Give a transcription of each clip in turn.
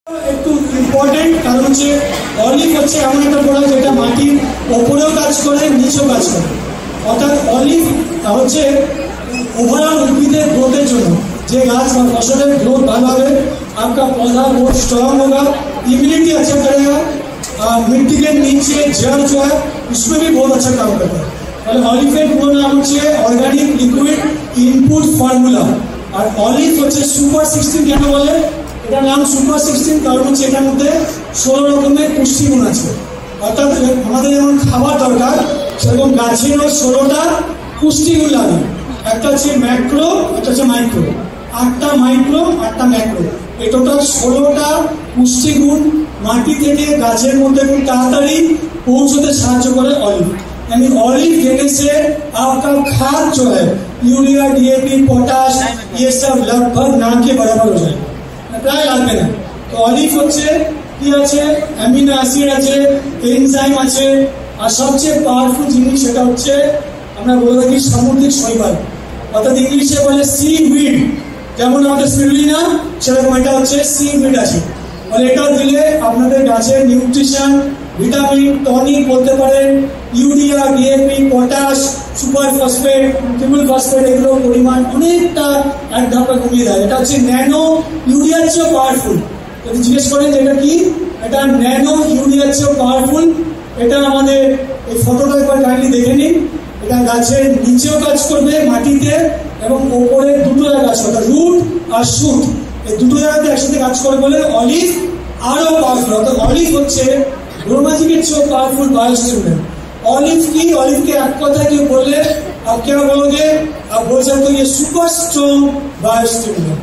একটু ইম্পর্টেন্ট কারণ হচ্ছে অলিভ হচ্ছে এমন একটা প্রোডাক্ট যেটা মাটির ওপরেও কাজ করে নিচেও কাজ করে। অর্থাৎ অলিভ হচ্ছে ওভারঅল উদ্ভিদের গ্রোথের জন্য, যে গাছ বা ফসলের ग्रोथ भालो হবে, आपका पौधा बहुत स्ट्रांग होगा, इम्यूनिटी अच्छा करेगा, मिट्टी के नीचे जड़ जो है उसमें भी बहुत अच्छा काम करता है। और ऑलिव এর পুরো নাম হচ্ছে অর্গানিক লিকুইড ইনপুট ফর্মুলা। আর অলিভ হচ্ছে সুপার 16 কেন বলে? এটার নাম সুপার 16 কারণ হচ্ছে এটার মধ্যে 16 রকমের পুষ্টিগুণ আছে। অর্থাৎ আমাদের যেমন খাবার দরকার সেরকম গাছেরও 16টা পুষ্টিগুণ লাগে। একটা হচ্ছে ম্যাক্রো, একটা হচ্ছে মাইক্রো। 8টা মাইক্রো, 8টা ম্যাক্রো, এই টোটাল 16টা পুষ্টিগুণ মাটি থেকে গাছের মধ্যে খুব তাড়াতাড়ি পৌঁছতে সাহায্য করে অলিভ। यानी ऑलिव देने से आपका खाद जो है यूरिया, डीएपी, पोटाश ये सब लगभग ना के बराबर हो जाए, प्राय লাগবে না। তো অলিভ হচ্ছে কি আছে? অ্যামিনো অ্যাসিড আছে, এনজাইম আছে, আর সবচেয়ে পাওয়ারফুল জিনিস সেটা হচ্ছে আমরা বলে থাকি সামুদ্রিক শৈবাল, অর্থাৎ ইংলিশে বলে সি উইড। যেমন আমাদের স্পিরুলিনা সেরকম এটা হচ্ছে সি উইড আছে। আর এটা দিলে আপনাদের গাছের নিউট্রিশন, ভিটামিন, টনিক বলতে পারেন, urea, DAP, potash, super phosphate, triple phosphate এগুলো পরিমাণ অনেকটা এক ধাপে কমিয়ে দেয়। এটা হচ্ছে ন্যানো ইউরিয়ার চেয়েও পাওয়ারফুল। যদি জিজ্ঞেস করেন যে এটা কি, এটা ন্যানো ইউরিয়ার চেয়েও পাওয়ারফুল। এটা আমাদের এই ফটোটা একবার কাইন্ডলি দেখে নিন। এটা গাছের নিচেও কাজ করবে মাটিতে, এবং ওপরে দুটো জায়গায় কাজ করবে, রুট আর শুট, এই দুটো জায়গাতে একসাথে কাজ করে বলে অলিভ আরো পাওয়ারফুল। অর্থাৎ অলিভ হচ্ছে ग्रोमाजिक से पावरफुल बायोस्टिमुलेंट। ऑलिव की, ऑलिव के एक कथा की बोले आप क्या बोलोगे? आप बोल सकते हो ये सुपर स्ट्रॉन्ग बायोस्टिमुलेंट।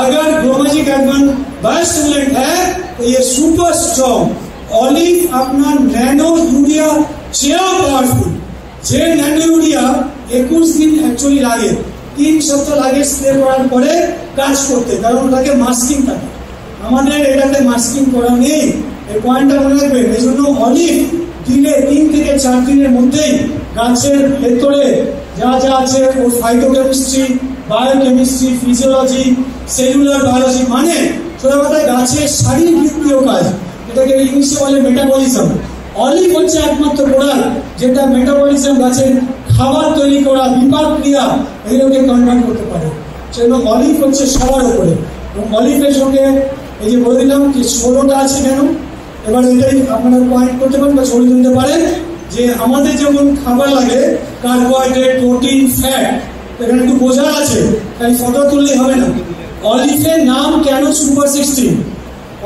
अगर ग्रोमाजिक एडवन बायोस्टिमुलेंट है तो ये सुपर स्ट्रॉन्ग ऑलिव अपना नैनो यूरिया চেয়েও পাওয়ারফুল। যে নैनो यूरिया 21 দিন অ্যাকচুয়ালি লাগে, 3 সপ্তাহ লাগে স্প্রে করার পরে কাজ করতে, কারণ ওটাকে মাস্কিং থাকে। আমাদের এটাতে মাস্কিং করা নেই, এই পয়েন্টটা মনে রাখবেন। এই জন্য অলিভ দিলে 3 থেকে 4 দিনের মধ্যেই গাছের ভেতরে যা যা আছে ওর phytochemistry, biochemistry, physiology, cellular biology, মানে সোজা কথায় গাছের শারীরবৃত্তীয় কাজ, এটাকে ইংলিশে বলে মেটাবলিজম। অলিভ হচ্ছে একমাত্র প্রোডাক্ট যেটা মেটাবলিজম, গাছের খাবার তৈরি করা, বিপাক ক্রিয়া এগুলোকে কন্ট্রোল করতে পারে। সেজন্য অলিভ হচ্ছে সবার উপরে। এবং অলিভের সঙ্গে এই যে বলে দিলাম যে 16টা আছে কেন, এবার এটাই আপনারা পয়েন্ট করতে পারেন বা ছড়িয়ে দিতে পারেন যে আমাদের যেমন খাবার লাগে কার্বোহাইড্রেট, প্রোটিন, ফ্যাট, এখানে একটু বোঝার আছে, তাই ফটো তুললেই হবে না। অলিভের নাম কেন সুপার 16?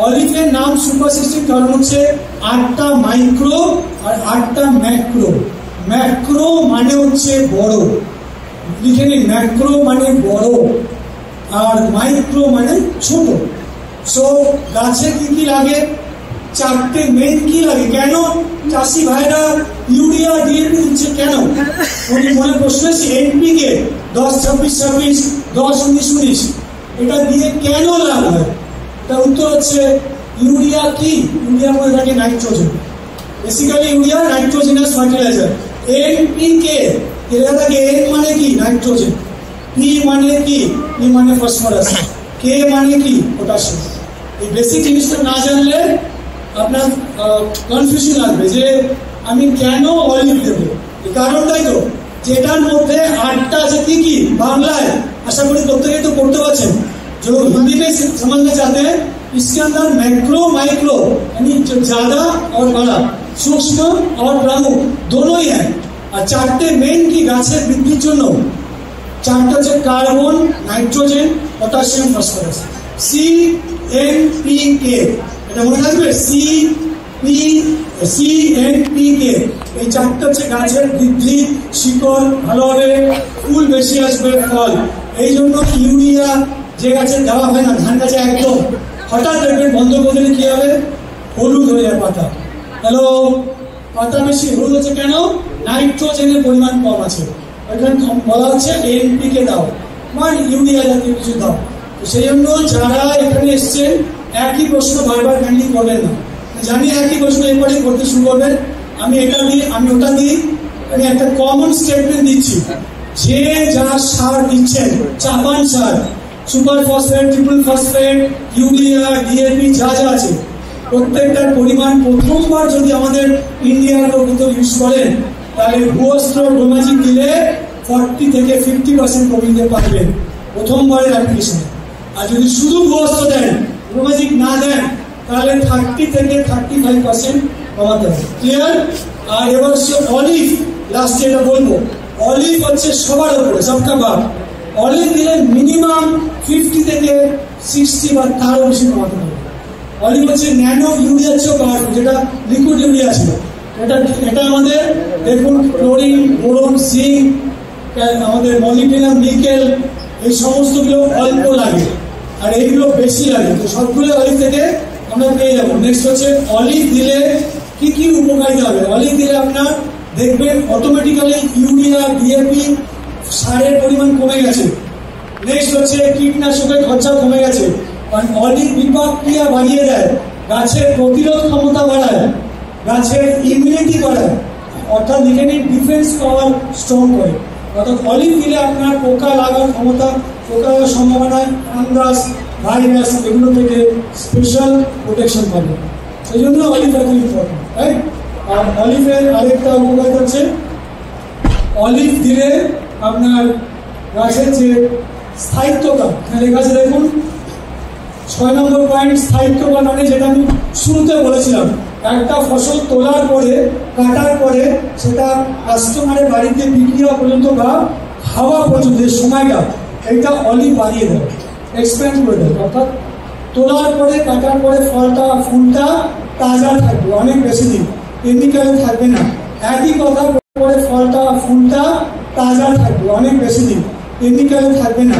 অলিভের নাম সুপার 16 কারণ হচ্ছে 8টা মাইক্রো আর 8টা ম্যাক্রো। ম্যাক্রো মানে হচ্ছে বড়, লিখে নিন, ম্যাক্রো মানে বড় আর মাইক্রো মানে ছোট। সো গাছে কি কি লাগে? 4টে মেন কি লাগে। কেন চাষি ভাইরা ইউরিয়া, ডিএপি দিচ্ছে কেন? মনে প্রশ্ন আছে, এনপিকে 10-26-26, 10-19-19 এটা দিয়ে কেন লাভ হয়? তার উত্তর হচ্ছে ইউরিয়া কি? ইউরিয়ার মধ্যে থাকে nitrogen. Basically urea nitrogenous fertiliser. NPK এর থাকে, এন মানে কি? নাইট্রোজেন। পি মানে কি? পি মানে ফসফরাস। কে মানে কি? পটাশিয়াম। এই বেসিক জিনিসটা না জানলে আপনার কনফিউশন লাগবে যে আমি কেন অলিভ দেবো। কারণটাই তো যেটার মধ্যে 8টা আছে। কি কি? বাংলায় আশা করি প্রত্যেকে তো পড়তে পারছেন। जो हिंदी में समझना चाहते हैं, इसके अंदर मैक्रो माइक्रो यानी जो ज्यादा और बड़ा, सूक्ष्म और प्रमुख दोनों ही है। और 4টে मेन की गाছের বৃদ্ধির জন্য 4টা হচ্ছে carbon, nitrogen, potassium, phosphorus, CNPK। এটা মনে রাখবে, CNPK। এই 4টা হচ্ছে গাছের বৃদ্ধি, শিকড় ভালো হবে, ফুল বেশি আসবে, ফল। এই জন্য ইউরিয়া যে গাছে দেওয়া হয় না, ধান গাছে একদম হঠাৎ দেখবেন বন্ধ করে দিলে কি হবে? হলুদ হয়ে যায় পাতা। হ্যালো, পাতা বেশি হলুদ হচ্ছে কেন? নাইট্রোজেনের পরিমাণ কম আছে। এখানে বলা হচ্ছে এনপিকে দাও বা ইউরিয়া জাতীয় কিছু দাও। সেই জন্য যারা এখানে এসছেন একই প্রশ্ন বারবার ক্যান্ডি করবেন না। জানি একই প্রশ্ন এরপরে করতে শুরু করবেন, আমি এটা দিই, আমি ওটা দিই। আমি একটা কমন স্টেটমেন্ট দিচ্ছি, যে যা সার দিচ্ছেন, চাপান সার super phosphate, triple phosphate, urea, DAP যা যা আছে প্রত্যেকটার পরিমাণ প্রথমবার যদি আমাদের ইন্ডিয়ার লোক ইউজ করেন তাহলে ভূয়স্ত্র গ্লোম্যাজিক দিলে 40 থেকে 50% কমিয়ে দিতে পারবেন প্রথমবারের অ্যাপ্লিকেশনে। আর যদি শুধু ভূয়স্ত্র দেন, গ্লোম্যাজিক না দেন, তাহলে 30 থেকে 35% কমাতে হবে। ক্লিয়ার? আর এবার হচ্ছে অলিভ, লাস্টে এটা বলবো, অলিভ হচ্ছে সবার উপরে সবকা বাদ। অলিভ দিলে মিনিমাম 50 থেকে 60 বা তারও বেশি কমাতে হবে। অলিভ হচ্ছে ন্যানো ইউরিয়ার চেয়েও পাওয়ারফুল, যেটা লিকুইড ইউরিয়া ছিল। এটা আমাদের দেখুন ক্লোরিন, বোরন, জিঙ্ক, আমাদের মলিবডেনাম, নিকেল, এই সমস্তগুলো অল্প লাগে আর এইগুলো বেশি লাগে, তো সবগুলো অলিভ থেকে আমরা পেয়ে যাবো। নেক্সট হচ্ছে অলিভ দিলে কি কি উপকারিতা হবে। অলিভ দিলে আপনার দেখবেন অটোমেটিক্যালি ইউরিয়া, ডিএপি সারের পরিমাণ কমে গেছে। নেক্সট হচ্ছে কীটনাশকের খরচা কমে গেছে, কারণ অলিভ বিপাক ক্রিয়া বাড়িয়ে দেয়, গাছের প্রতিরোধ ক্ষমতা বাড়ায়, গাছের ইমিউনিটি বাড়ায়, অর্থাৎ লিখেনিক ডিফেন্স পাওয়ার স্ট্রং করে। অর্থাৎ অলিভ দিলে আপনার পোকা লাগার ক্ষমতা, পোকা লাগার সম্ভাবনা, ফাঙ্গাস, ভাইরাস এগুলো থেকে স্পেশাল প্রোটেকশন পাবে। সেই জন্য অলিভ এত ইম্পর্টেন্ট, রাইট? আর অলিভের আরেকটা উপকার হচ্ছে অলিভ দিলে আপনার গাছের যে স্থায়িত্বতা, লেখা আছে দেখুন 6 নম্বর পয়েন্ট, স্থায়িত্বতা মানে যেটা আমি শুরুতে বলেছিলাম, একটা ফসল তোলার পরে, কাটার পরে সেটা কাস্টমারের বাড়িতে বিক্রি হওয়া পর্যন্ত বা খাওয়া পর্যন্ত যে সময়টা, এটা অলিভ বাড়িয়ে দেয়, এক্সপ্যান্ড করে দেয়। অর্থাৎ তোলার পরে, কাটার পরে ফলটা, ফুলটা তাজা থাকবে অনেক বেশি দিন, কেমিক্যালে থাকবে না। একই কথা পরে ফলটা, ফুলটা তাজা থাকবে অনেক বেশি দিন, কেমিক্যালে থাকবে না।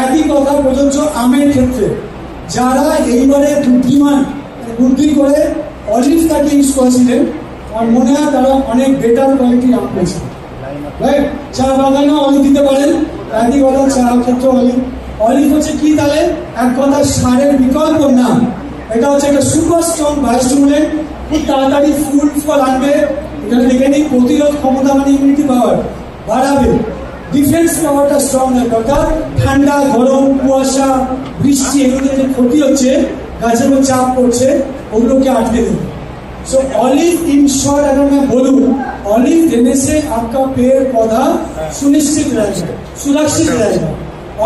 একই কথা প্রযোজ্য আমের ক্ষেত্রে। যারা এইবারে বুদ্ধি করে অলিভটাকে ইউজ করেছিলেন, আমার মনে হয় তারা অনেক বেটার কোয়ালিটির আম পেয়েছে, রাইট? চা বাগানেও অলিভ দিতে পারেন, একই কথা চা ক্ষেত্রে অলিভ। অলিভ হচ্ছে কি তাহলে? এক কথা সারের বিকল্প না, এটা হচ্ছে একটা সুপার স্ট্রং বায়োস্টিমুলেন্ট, খুব তাড়াতাড়ি ফুল ফল আনবে। এখানে দেখে নিই প্রতিরোধ ক্ষমতা মানে ইমিউনিটি পাওয়ার বাড়াবে, ডিফেন্স পাওয়ারটা স্ট্রং রাখবে, অর্থাৎ ঠান্ডা, গরম, কুয়াশা, বৃষ্টি এগুলোতে যে ক্ষতি হচ্ছে, গাছের উপর চাপ পড়ছে, ওগুলোকে আটকে দেবে। सो ऑलिव इन शॉर्ट अगर मैं बोलूं, ऑलिव देने से आपका पेड़ पौधा सुनिश्चित रहेगा, सुरक्षित रहेगा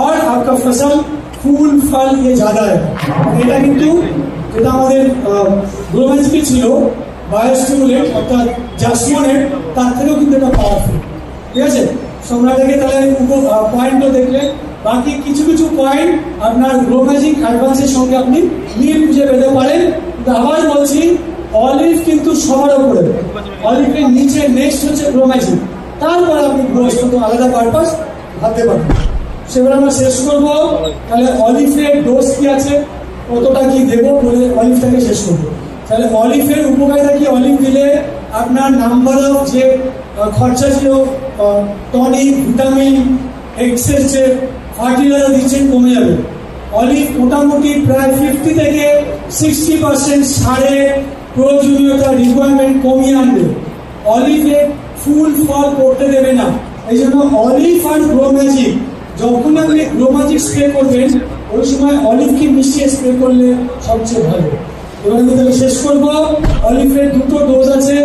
और आपका फसल फूल फल ये ज्यादा है। এটা কিন্তু যেটা আমাদের গ্লোম্যাজিক ছিল বায়োস্টিমুলেন্ট অর্থাৎ জাসমোনেট, তার থেকেও কিন্তু এটা পাওয়ারফুল। ঠিক আছে, তোমরাকে তাহলে পয়েন্টও দেখলে, বাকি কিছু কিছু পয়েন্ট আপনার গ্লোম্যাজিক অ্যাডভান্সের সঙ্গে আপনি মিল খুঁজে পেতে পারেন। আবার বলছি অলিভ কিন্তু সবার উপরে, অলিভের নিচে নেক্সট হচ্ছে গ্লোম্যাজিক, তারপরে আপনি গ্রোস্ট আলাদা পারপাস ভাবতে পারবেন। সেগুলো আমরা শেষ করবো। তাহলে অলিভের ডোজ কি আছে, কতটা কি দেবো বলে অলিভটাকে শেষ করবো। তাহলে অলিভের উপকারিতা কি? অলিভ দিলে আপনার নাম্বার অফ যে খরচা ছিল, টনিক, ভিটামিন, এক্সেস যে ফার্টিলাইজার দিচ্ছেন কমে যাবে। অলিভ মোটামুটি প্রায় 50 থেকে 60% সারের প্রয়োজনীয়তা রিকোয়ারমেন্ট কমিয়ে আনবে। অলিভে ফুল ফল করতে দেবে না। এই জন্য অলিভ আর গ্লোম্যাজিক, যখন আপনি গ্লোম্যাজিক স্প্রে করবেন ওই সময় অলিভকে মিশিয়ে স্প্রে করলে সবচেয়ে ভালো। এবার আমি তাহলে শেষ করবো। অলিভের দুটো ডোজ আছে,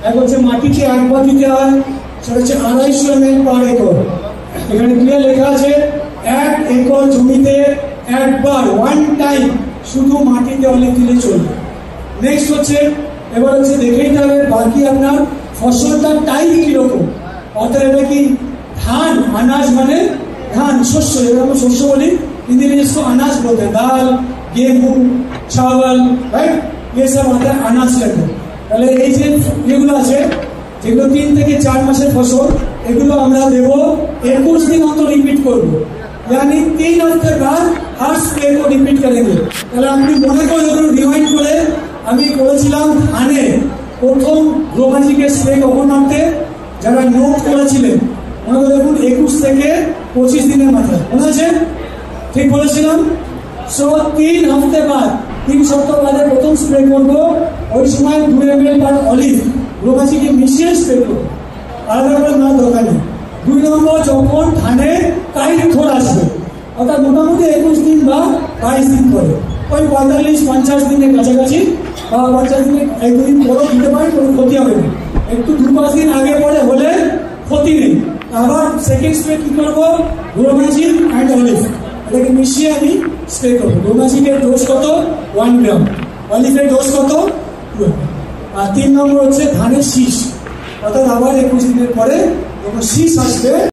এক হচ্ছে মাটিতে একবার দিতে হয়, সেটা হচ্ছে 250 ml পার একর। এখানে ক্লিয়ার লেখা আছে 1 একর জমিতে একবার, ওয়ান টাইম শুধু মাটিতে অলিভ দিলে চলবে। নেক্সট হচ্ছে এবার হচ্ছে দেখে নিতে হবে বাকি আপনার ফসলটার টাইপ কিরকম, অর্থাৎ এটা কি ধান, আনাজ মানে ধান, শস্য, এবার আমরা শস্য বলি, हिंदी में इसको अनाज बोलते हैं, दाल, गेहूं, चावल, राइट? ये सब आता है अनाज के अंदर। তাহলে এই যে এগুলো আছে, যেগুলো 3 থেকে 4 মাসের ফসল, এগুলো আমরা দেব 21 दिन অন্তর রিপিট করব, यानी 3 हफ्ते बाद हर स्प्रे को रिपीट करेंगे। তাহলে আপনি মনে করে এগুলো রিমাইন্ড করে, আমি বলেছিলাম ধানে প্রথম গ্লোম্যাজিকের স্প্রে কখন নামতে, যারা নোট করেছিলেন মনে করে দেখুন 21 থেকে 25 দিনের মাথায়, মনে আছে? ঠিক বলেছিলাম। সো 3 हफ्ते बाद, 3 সপ্তাহ বাদে প্রথম স্প্রে করবো, ওই সময় 2 ml পার অলিভ গ্লোম্যাজিকে মিশিয়ে স্প্রে করবো, আলাদা করে না দরকার নেই। 2 নম্বর, যখন ধানে টাইট থোড় আসবে, অর্থাৎ মোটামুটি 21 দিন বা 22 দিন পরে, ওই 45-50 দিনের কাছাকাছি বা 50 দিনের 1-2 দিন পরেও দিতে পারি, কোনো ক্ষতি হবে না। একটু 2-5 দিন আগে পরে হলে ক্ষতি নেই। আবার সেকেন্ড স্প্রে কি করবো, গ্লোমাজিন অ্যান্ড অলিভ এটাকে মিশিয়ে আমি স্প্রে করবো। গ্লোমাজিনের ডোজ কত, 1 গ্রাম, অলিভের ডোজ কত, 2 গ্রাম। আর 3 নম্বর হচ্ছে ধানের শীষ, অর্থাৎ আবার 21 দিনের পরে যখন শীষ আসবে